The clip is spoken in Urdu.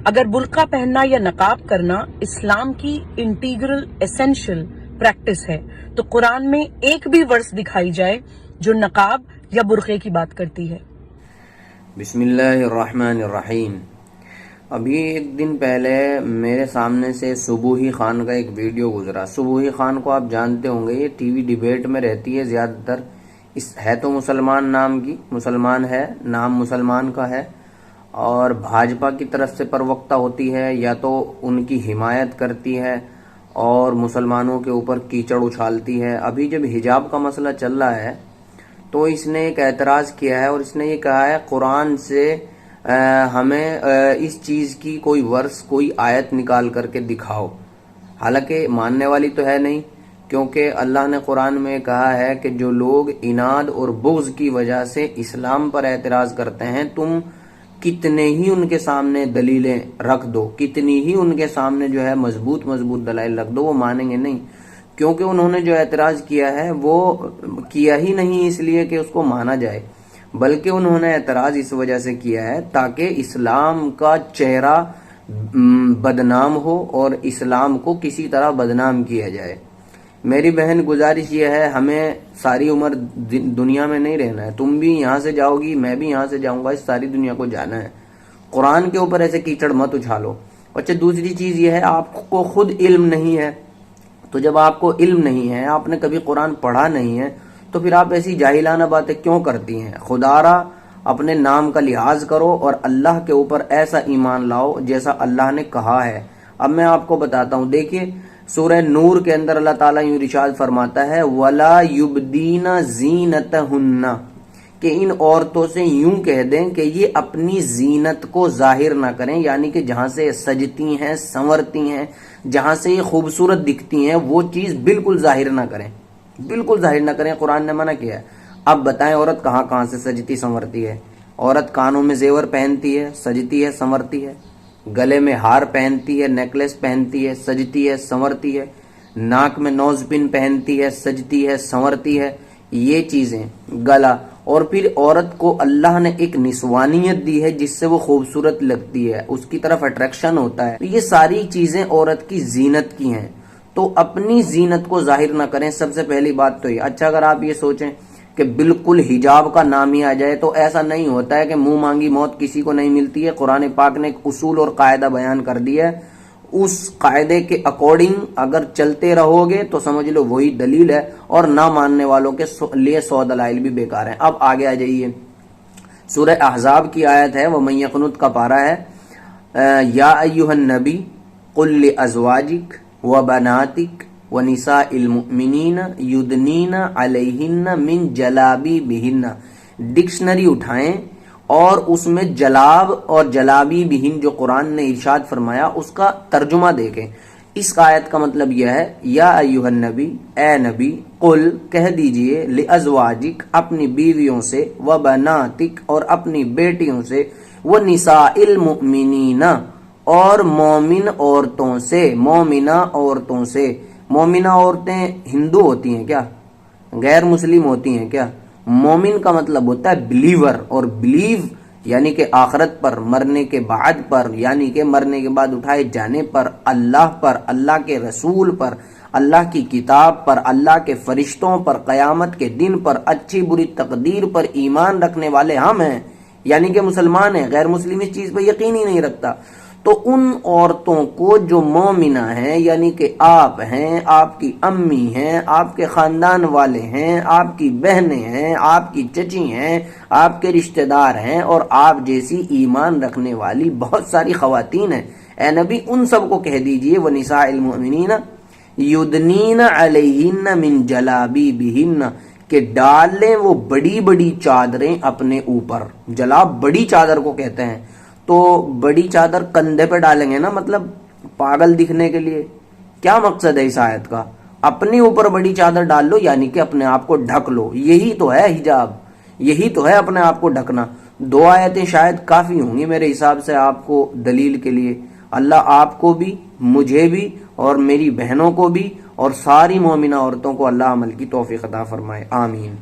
اگر برقع پہننا یا نقاب کرنا اسلام کی انٹیگرل ایسنشل پریکٹس ہے تو قرآن میں ایک بھی ورس دکھائی جائے جو نقاب یا برقعے کی بات کرتی ہے۔ بسم اللہ الرحمن الرحیم۔ ابھی ایک دن پہلے میرے سامنے سے صبوحی خان کا ایک ویڈیو گزرا۔ صبوحی خان کو آپ جانتے ہوں گے، یہ ٹی وی ڈیبیٹ میں رہتی ہے زیادہ تر۔ ہے تو مسلمان نام کی، مسلمان ہے، نام مسلمان کا ہے، اور بھاجپا کی طرف سے پروقتہ ہوتی ہے یا تو ان کی حمایت کرتی ہے اور مسلمانوں کے اوپر کیچڑ اچھالتی ہے۔ ابھی جب حجاب کا مسئلہ چل رہا ہے تو اس نے ایک اعتراض کیا ہے اور اس نے یہ کہا ہے قرآن سے ہمیں اس چیز کی کوئی ورس، کوئی آیت نکال کر کے دکھاؤ۔ حالانکہ ماننے والی تو ہے نہیں، کیونکہ اللہ نے قرآن میں کہا ہے کہ جو لوگ اناد اور بغض کی وجہ سے اسلام پر اعتراض کرتے ہیں، تم کتنے ہی ان کے سامنے دلیلیں رکھ دو، کتنی ہی ان کے سامنے جو ہے مضبوط دلائل رکھ دو، وہ مانیں گے نہیں، کیونکہ انہوں نے جو اعتراض کیا ہے وہ کیا ہی نہیں اس لیے کہ اس کو مانا جائے، بلکہ انہوں نے اعتراض اس وجہ سے کیا ہے تاکہ اسلام کا چہرہ بدنام ہو اور اسلام کو کسی طرح بدنام کیا جائے۔ میری بہن گزارش یہ ہے، ہمیں ساری عمر دنیا میں نہیں رہنا ہے، تم بھی یہاں سے جاؤ گی، میں بھی یہاں سے جاؤں گا، اس ساری دنیا کو جانا ہے۔ قرآن کے اوپر ایسے کیچڑ مت اچھالو۔ اچھا، دوسری چیز یہ ہے، آپ کو خود علم نہیں ہے، تو جب آپ کو علم نہیں ہے، آپ نے کبھی قرآن پڑھا نہیں ہے، تو پھر آپ ایسی جاہلانہ باتیں کیوں کرتی ہیں؟ خدا را اپنے نام کا لحاظ کرو اور اللہ کے اوپر ایسا ایمان لاؤ جیسا اللہ نے کہا ہے۔ اب میں آپ کو بتاتا ہوں، دیکھیے سورہ نور کے اندر اللہ تعالیٰ یوں ارشاد فرماتا ہے وَلَا يُبْدِينَ زِينَتَهُنَّ، کہ ان عورتوں سے یوں کہہ دیں کہ یہ اپنی زینت کو ظاہر نہ کریں، یعنی کہ جہاں سے سجتی ہیں، سنورتی ہیں، جہاں سے یہ خوبصورت دکھتی ہیں، وہ چیز بالکل ظاہر نہ کریں، بالکل ظاہر نہ کریں، قرآن نے منع کیا ہے۔ اب بتائیں عورت کہاں کہاں سے سجتی سنورتی ہے؟ عورت کانوں میں زیور پہنتی ہے، سجتی ہے، سنورتی ہے، گلے میں ہار پہنتی ہے، نیکلس پہنتی ہے، سجتی ہے، سنورتی ہے، ناک میں نوز پن پہنتی ہے، سجتی ہے، سنورتی ہے، یہ چیزیں، گلا، اور پھر عورت کو اللہ نے ایک نسوانیت دی ہے جس سے وہ خوبصورت لگتی ہے، اس کی طرف اٹریکشن ہوتا ہے، یہ ساری چیزیں عورت کی زینت کی ہیں، تو اپنی زینت کو ظاہر نہ کریں، سب سے پہلی بات تو یہ۔ اچھا، اگر آپ یہ سوچیں کہ بالکل حجاب کا نام ہی آ جائے، تو ایسا نہیں ہوتا ہے کہ منہ مانگی موت کسی کو نہیں ملتی ہے۔ قرآن پاک نے ایک اصول اور قاعدہ بیان کر دیا ہے، اس قاعدے کے اکارڈنگ اگر چلتے رہو گے تو سمجھ لو وہی دلیل ہے، اور نہ ماننے والوں کے لیے 100 دلائل بھی بیکار ہیں۔ اب آگے آ جائیے، سورہ احزاب کی آیت ہے، وَمَن يَقْنُتْ کا پارہ ہے، یا ایھا النبی قل لأزواجک وبناتک وَنِسَاءِ الْمُؤْمِنِينَ يُدْنِينَ عَلَيْهِنَّ مِنْ جَلَابِيبِهِنَّ، ڈکشنری اٹھائیں اور اس میں جلاب اور جلابی بہن جو قرآن نے ارشاد فرمایا اس کا ترجمہ دیکھیں۔ اس آیت کا مطلب یہ ہے، یا ایھا النبی، اے نبی، قل کہہ دیجئے، لازواجک اپنی بیویوں سے، وبناتک اور اپنی بیٹیوں سے، ونساء المؤمنین اور مومن عورتوں سے، مومنہ عورتوں سے۔ مومنہ عورتیں ہندو ہوتی ہیں کیا؟ غیر مسلم ہوتی ہیں کیا؟ مومن کا مطلب ہوتا ہے بلیور، اور بلیو یعنی کہ آخرت پر، مرنے کے بعد پر، یعنی کہ مرنے کے بعد اٹھائے جانے پر، اللہ کے رسول پر، اللہ کی کتاب پر، اللہ کے فرشتوں پر، قیامت کے دن پر، اچھی بری تقدیر پر ایمان رکھنے والے ہم ہیں، یعنی کہ مسلمان ہیں۔ غیر مسلم اس چیز پہ یقین ہی نہیں رکھتا۔ تو ان عورتوں کو جو مومنہ ہیں، یعنی کہ آپ ہیں، آپ کی امی ہیں، آپ کے خاندان والے ہیں، آپ کی بہنیں ہیں، آپ کی چچی ہیں، آپ کے رشتہ دار ہیں، اور آپ جیسی ایمان رکھنے والی بہت ساری خواتین ہیں، اے نبی ان سب کو کہہ دیجئے، وَنِسَاءِ الْمُؤْمِنِينَ يُدْنِينَ عَلَيْهِنَّ مِنْ جَلَابِيبِهِنَّ، کہ ڈال لیں وہ بڑی بڑی چادریں اپنے اوپر۔ جلاب بڑی چادر کو کہتے ہیں، تو بڑی چادر کندھے پہ ڈالیں گے نا، مطلب پاگل دکھنے کے لیے؟ کیا مقصد ہے اس آیت کا؟ اپنے اوپر بڑی چادر ڈال لو، یعنی کہ اپنے آپ کو ڈھک لو، یہی تو ہے حجاب، یہی تو ہے اپنے آپ کو ڈھکنا۔ 2 آیتیں شاید کافی ہوں گی میرے حساب سے آپ کو دلیل کے لیے۔ اللہ آپ کو بھی، مجھے بھی، اور میری بہنوں کو بھی، اور ساری مومنہ عورتوں کو اللہ عمل کی توفیق عطا فرمائے، آمین۔